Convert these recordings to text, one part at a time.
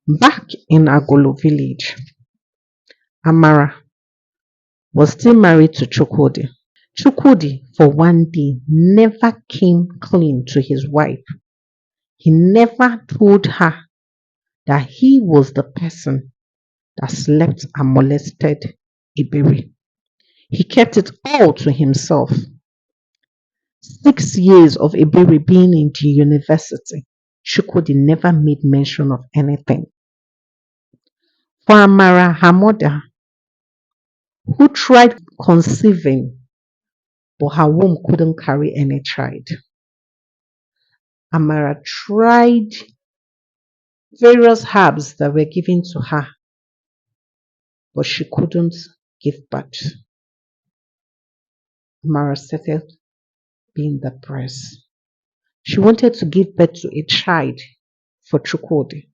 Back in Agolo village, Amara was still married to Chukwudi. Chukwudi, for one day, never came clean to his wife. He never told her that he was the person that slept and molested Ebere. He kept it all to himself. 6 years of Ebere being in the university, Chukwudi never made mention of anything. For Amara, her mother, who tried conceiving, but her womb couldn't carry any child. Amara tried various herbs that were given to her, but she couldn't give birth. Amara started being depressed. She wanted to give birth to a child for Chukwudi.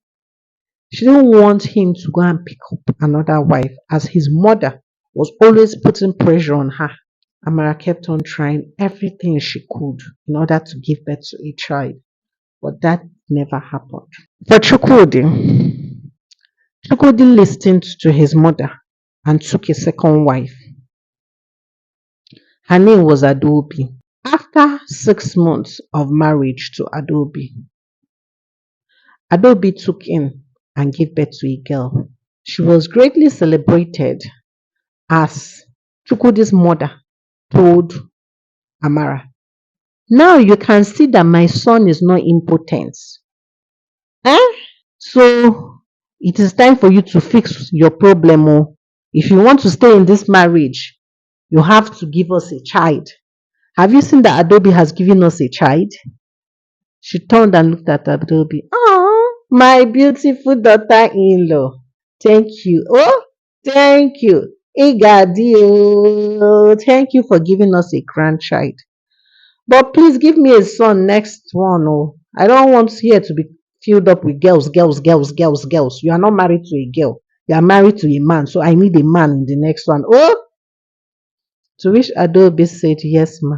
She didn't want him to go and pick up another wife, as his mother was always putting pressure on her. Amara kept on trying everything she could in order to give birth to a child, but that never happened. For Chukwudi listened to his mother and took a second wife. Her name was Adobe. After 6 months of marriage to Adobe took in and gave birth to a girl. She was greatly celebrated, as Chukwudi's mother told Amara, "Now you can see that my son is not impotent. Eh? So it is time for you to fix your problem. Oh. If you want to stay in this marriage, you have to give us a child. Have you seen that Adobe has given us a child?" She turned and looked at Adobe. "Oh, my beautiful daughter-in-law. Thank you. Oh, thank you. Igadi, oh, thank you for giving us a grandchild. But please give me a son next one. Oh, I don't want here to be filled up with girls, girls, girls, girls, girls. You are not married to a girl. You are married to a man. So I need a man in the next one." Oh, to which Adobe said, "Yes, ma."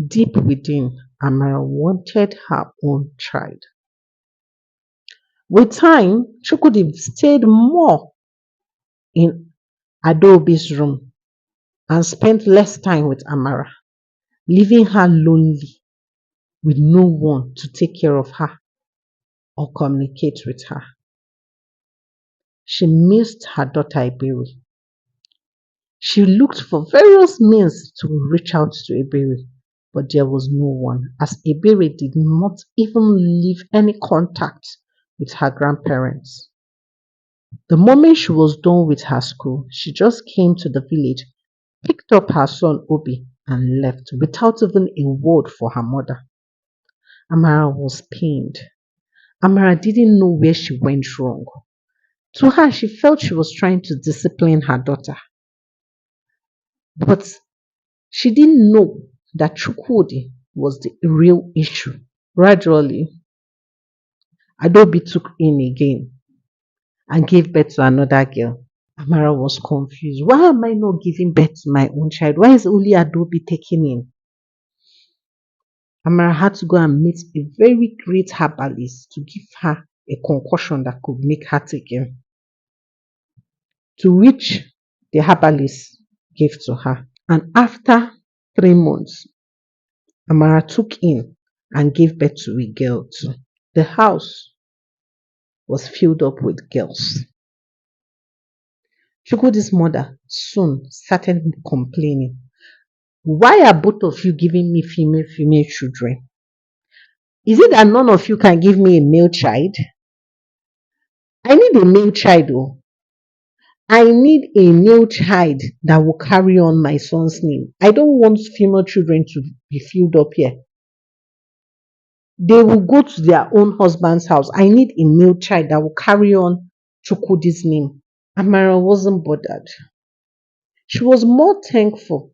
Deep within, Amara wanted her own child. With time, Chukwudi stayed more in Adobe's room and spent less time with Amara, leaving her lonely with no one to take care of her or communicate with her. She missed her daughter Ebere. She looked for various means to reach out to Ebere, but there was no one, as Ebere did not even leave any contact with her grandparents. The moment she was done with her school, she just came to the village, picked up her son Obi, and left without even a word for her mother. Amara was pained. Amara didn't know where she went wrong. To her, she felt she was trying to discipline her daughter. But she didn't know that Chukwudi was the real issue. Gradually, Adobe took in again and gave birth to another girl. Amara was confused. Why am I not giving birth to my own child? Why is only Adobe taking in? Amara had to go and meet a very great herbalist to give her a concoction that could make her take in, to which the herbalist gave to her. And after 3 months, Amara took in and gave birth to a girl too. The house was filled up with girls. Chukwudi's mother soon started complaining. Why are both of you giving me female children? Is it that none of you can give me a male child? I need a male child. Oh. I need a male child that will carry on my son's name. I don't want female children to be filled up here. They will go to their own husband's house. I need a male child that will carry on Chukwudi's name. Amara wasn't bothered. She was more thankful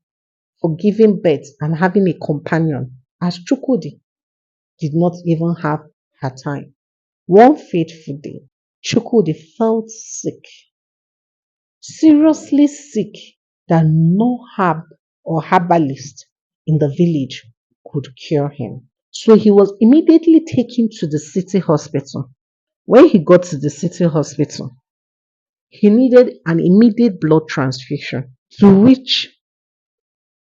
for giving birth and having a companion, as Chukwudi did not even have her time. One fateful day, Chukwudi felt sick, seriously sick, that no herb or herbalist in the village could cure him. So he was immediately taken to the city hospital. When he got to the city hospital, he needed an immediate blood transfusion, to which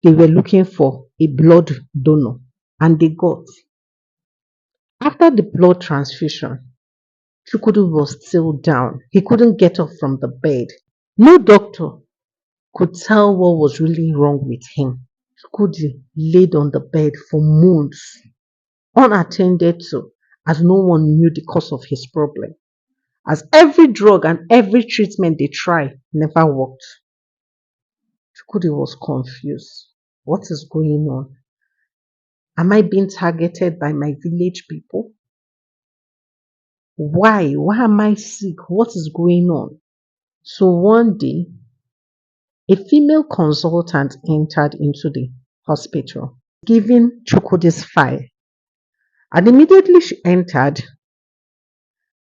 they were looking for a blood donor, and they got. After the blood transfusion, Chukwudi was still down. He couldn't get up from the bed. No doctor could tell what was really wrong with him. Chukwudi laid on the bed for months, unattended to, as no one knew the cause of his problem. As every drug and every treatment they tried never worked. Chukwudi was confused. What is going on? Am I being targeted by my village people? Why? Why am I sick? What is going on? So one day, a female consultant entered into the hospital, giving Chukwudi's file. And immediately she entered,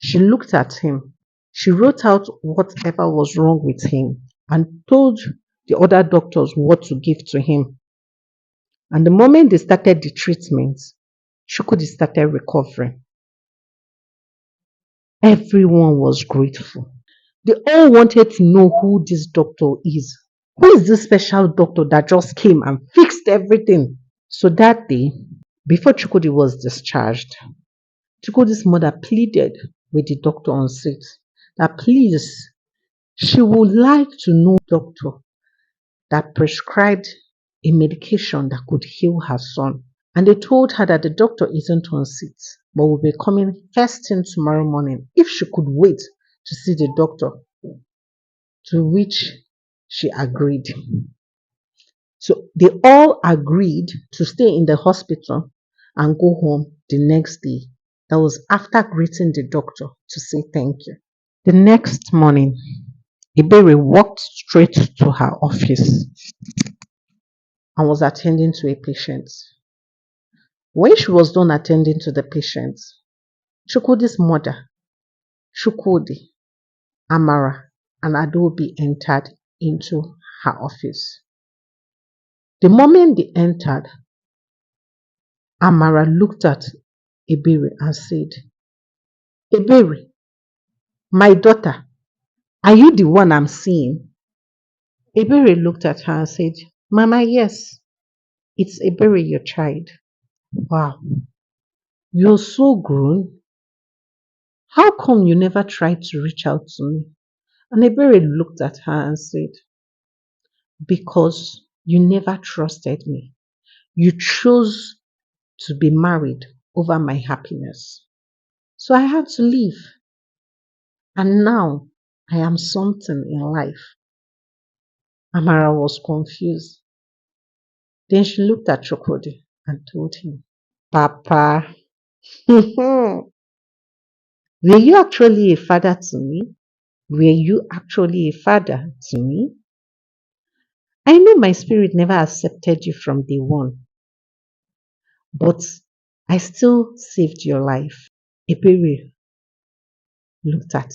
she looked at him. She wrote out whatever was wrong with him and told the other doctors what to give to him. And the moment they started the treatment, Chukwudi started recovering. Everyone was grateful. They all wanted to know who this doctor is. Who is this special doctor that just came and fixed everything? So that day, before Chukwudi was discharged, Chukwudi's mother pleaded with the doctor on seat that please, she would like to know a doctor that prescribed a medication that could heal her son. And they told her that the doctor isn't on seat, but will be coming first thing tomorrow morning if she could wait to see the doctor, to which she agreed. So they all agreed to stay in the hospital and go home the next day. That was after greeting the doctor to say thank you. The next morning, Ebere walked straight to her office and was attending to a patient. When she was done attending to the patient, Chukwudi's mother, Chukwudi, Amara, and Adobe entered into her office. The moment they entered, Amara looked at Ebere and said, Ebere, my daughter, are you the one I'm seeing? Ebere looked at her and said, Mama, yes, it's Ebere, your child. Wow, you're so grown. How come you never tried to reach out to me? And Ebere looked at her and said, because you never trusted me. You chose to be married over my happiness. So I had to leave. And now I am something in life. Amara was confused. Then she looked at Chukwudi and told him, Papa, were you actually a father to me? Were you actually a father to me? I know my spirit never accepted you from day one, but I still saved your life. Ebere looked at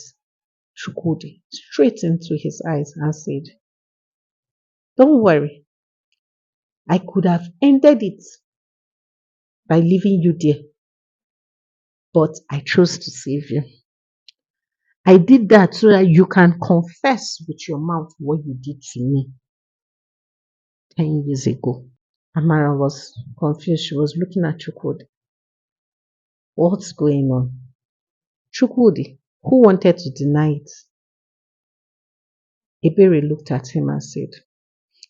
Chukwudi straight into his eyes and said, don't worry, I could have ended it by leaving you there, but I chose to save you. I did that so that you can confess with your mouth what you did to me 10 years ago. Amara was confused. She was looking at Chukwudi. What's going on? Chukwudi, who wanted to deny it? Ebere looked at him and said,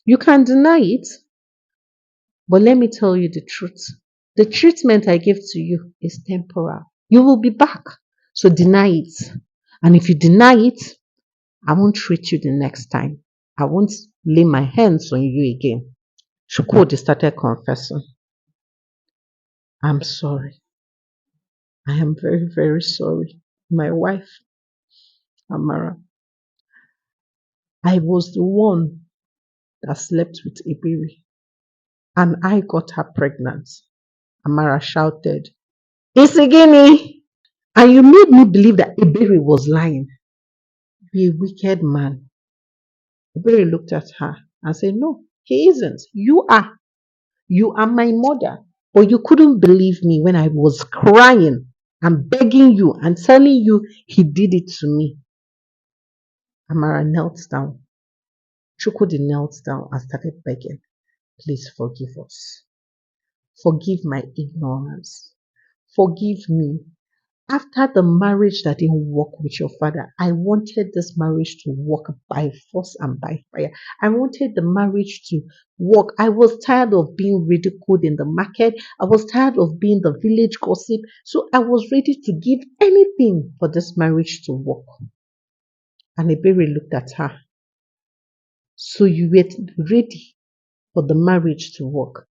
you can deny it, but let me tell you the truth. The treatment I give to you is temporal. You will be back. So deny it. And if you deny it, I won't treat you the next time. I won't lay my hands on you again. Chukwudi started confessing. I'm sorry. I am very, very sorry. My wife, Amara, I was the one that slept with Ebere and I got her pregnant. Amara shouted, Isigini! And you made me believe that Ebere was lying. You're a wicked man. Ebere looked at her and said, no, he isn't. You are. You are my mother. But you couldn't believe me when I was crying I'm begging you and telling you he did it to me. Amara knelt down. Chukwudi knelt down and started begging, please forgive us. Forgive my ignorance. Forgive me. After the marriage that didn't work with your father, I wanted this marriage to work by force and by fire. I wanted the marriage to work. I was tired of being ridiculed in the market. I was tired of being the village gossip. So I was ready to give anything for this marriage to work. And Ebere looked at her. So you were ready for the marriage to work.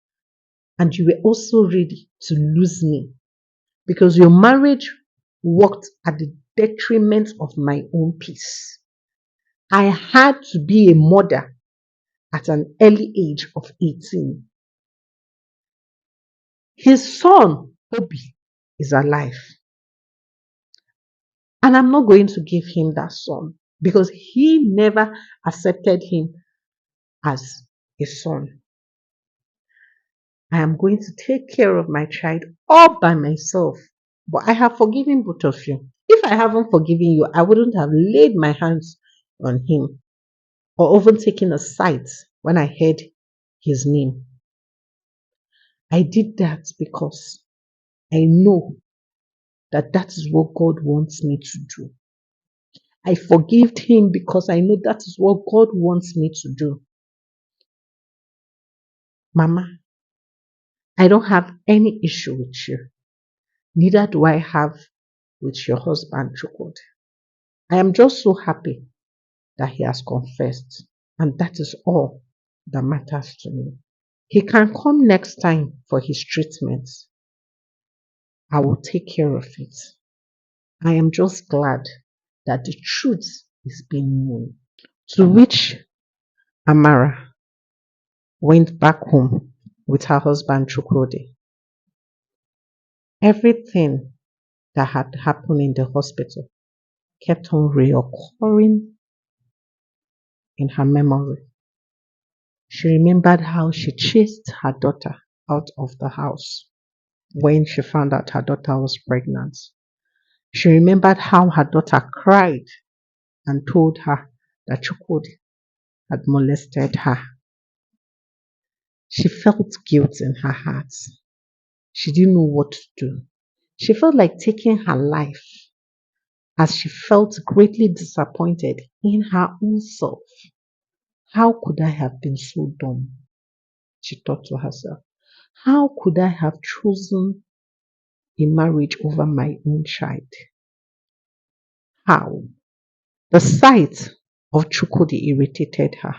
And you were also ready to lose me. Because your marriage worked at the detriment of my own peace. I had to be a mother at an early age of 18. His son, Obi, is alive. And I'm not going to give him that son because he never accepted him as a son. I am going to take care of my child all by myself. But I have forgiven both of you. If I haven't forgiven you, I wouldn't have laid my hands on him or even taken a side when I heard his name. I did that because I know that that is what God wants me to do. I forgave him because I know that is what God wants me to do. Mama, I don't have any issue with you. Neither do I have with your husband, Chukwudi. I am just so happy that he has confessed, and that is all that matters to me. He can come next time for his treatment. I will take care of it. I am just glad that the truth is being known. To which Amara went back home with her husband Chukwudi. Everything that had happened in the hospital kept on reoccurring in her memory. She remembered how she chased her daughter out of the house when she found out her daughter was pregnant. She remembered how her daughter cried and told her that Chukwudi had molested her. She felt guilt in her heart. She didn't know what to do. She felt like taking her life as she felt greatly disappointed in her own self. How could I have been so dumb? She thought to herself. How could I have chosen a marriage over my own child? How? The sight of Chukwudi irritated her.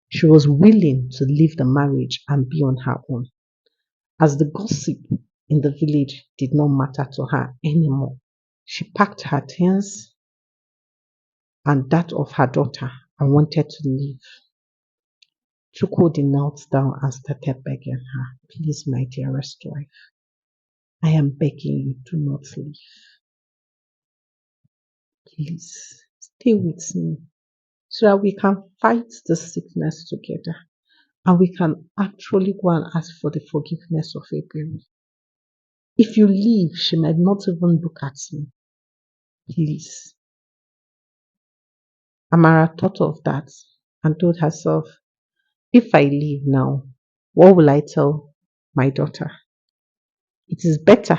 She was willing to leave the marriage and be on her own, as the gossip in the village did not matter to her anymore. She packed her things and that of her daughter and wanted to leave. Chukwudi knelt down and started begging her, please, my dearest wife, I am begging you, do not leave. Please, stay with me so that we can fight this sickness together and we can actually go and ask for the forgiveness of Ebere. If you leave, she might not even look at me. Please. Amara thought of that and told herself, if I leave now, what will I tell my daughter? It is better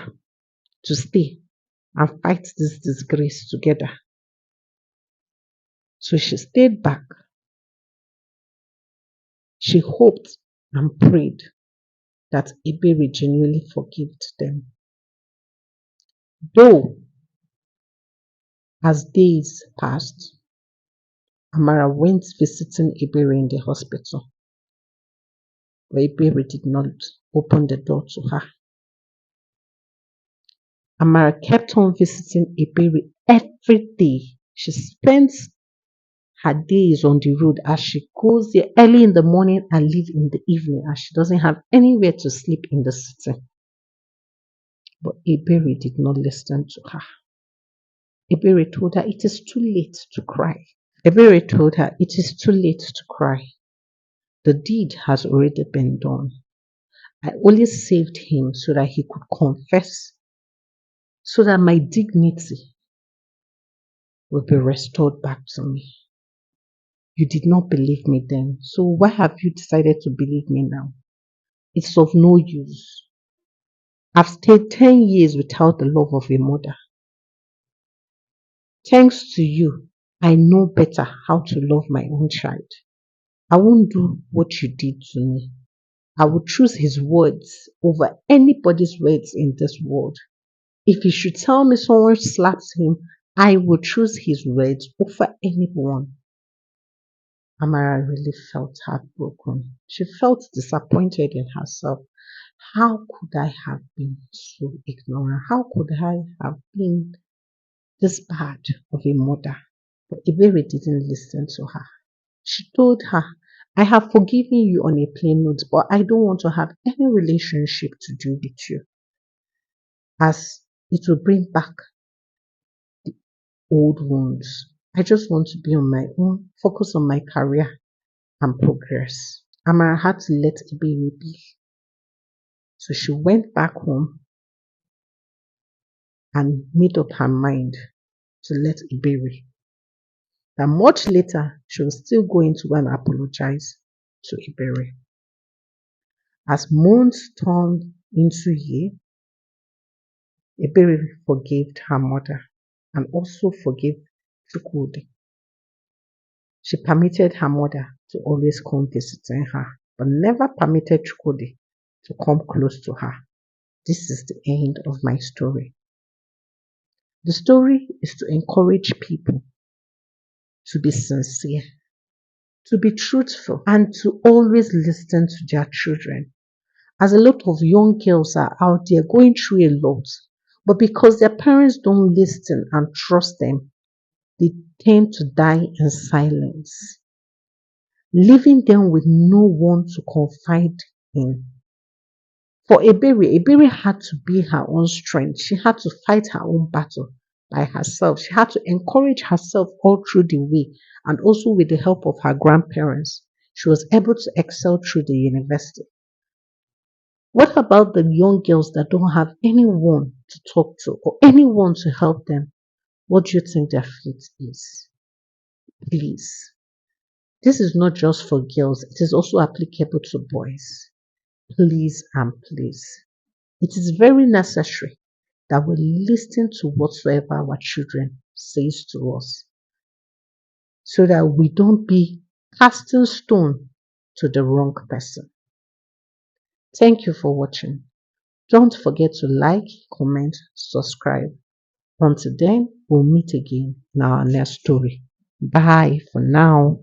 to stay and fight this disgrace together. So she stayed back. She hoped and prayed that Ebere genuinely forgave them. Though, as days passed, Amara went visiting Ebere in the hospital, but Ebere did not open the door to her. Amara kept on visiting Ebere every day. She spends her days on the road as she goes there early in the morning and leaves in the evening as she doesn't have anywhere to sleep in the city. But Ebere did not listen to her. Ebere told her it is too late to cry. Ebere told her it is too late to cry. The deed has already been done. I only saved him so that he could confess so that my dignity will be restored back to me. You did not believe me then, so why have you decided to believe me now? It's of no use. I've stayed 10 years without the love of a mother. Thanks to you, I know better how to love my own child. I won't do what you did to me. I will choose his words over anybody's words in this world. If he should tell me someone slaps him, I will choose his words over anyone. Amara really felt heartbroken. She felt disappointed in herself. How could I have been so ignorant? How could I have been this bad of a mother? But Ebere didn't listen to her. She told her, I have forgiven you on a plain note, but I don't want to have any relationship to do with you, as it will bring back old wounds. I just want to be on my own, focus on my career and progress. Amara had to let Ebere be. So she went back home and made up her mind to let Ebere. That much later, she was still going to go and apologize to Ebere. As months turned into years, Ebere forgave her mother and also forgave Chukwudi. She permitted her mother to always come visiting her, but never permitted Chukwudi to come close to her. This is the end of my story. The story is to encourage people to be sincere, to be truthful, and to always listen to their children. As a lot of young girls are out there going through a lot, but because their parents don't listen and trust them, they tend to die in silence, leaving them with no one to confide in. For Ebere had to be her own strength. She had to fight her own battle by herself. She had to encourage herself all through the way, and also with the help of her grandparents. She was able to excel through the university. What about the young girls that don't have anyone to talk to or anyone to help them? What do you think their fate is? Please. This is not just for girls, it is also applicable to boys. Please and please. It is very necessary that we listen to whatsoever our children says to us, so that we don't be casting stone to the wrong person. Thank you for watching. Don't forget to like, comment, subscribe. Until then, we'll meet again in our next story. Bye for now.